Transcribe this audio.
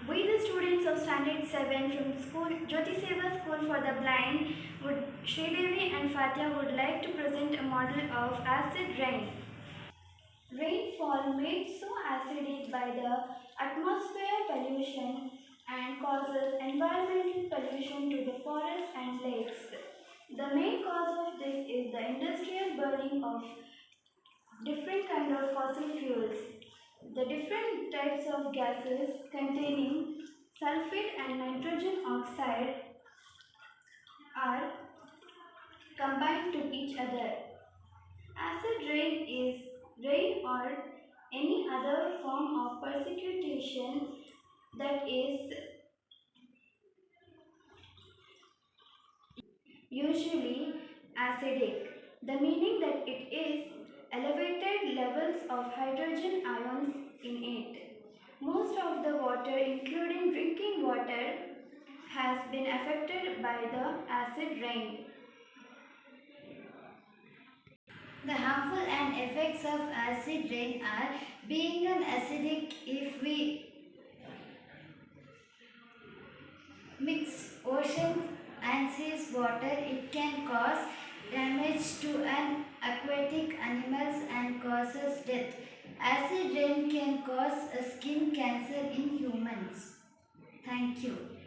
We, the students of Standard 7 from school Jyoti Seva School for the Blind, Sridevi and Fatia would like to present a model of acid rain. Rainfall made so acidic by the atmosphere pollution and causes environmental pollution to the forests and lakes. The main cause of this is the industrial burning of different kind of fossil fuels. The different types of gases containing sulfate and nitrogen oxide are combined to each other. Acid rain is rain or any other form of precipitation that is usually acidic. The meaning that it is elevated levels of hydrogen ions in it. Most of the water, including drinking water, has been affected by the acid rain. The harmful and effects of acid rain are being an acidic if we mix oceans and seas water, it can cause damage to an aquatic animals and causes death. Acid rain can cause a skin cancer in humans. Thank you.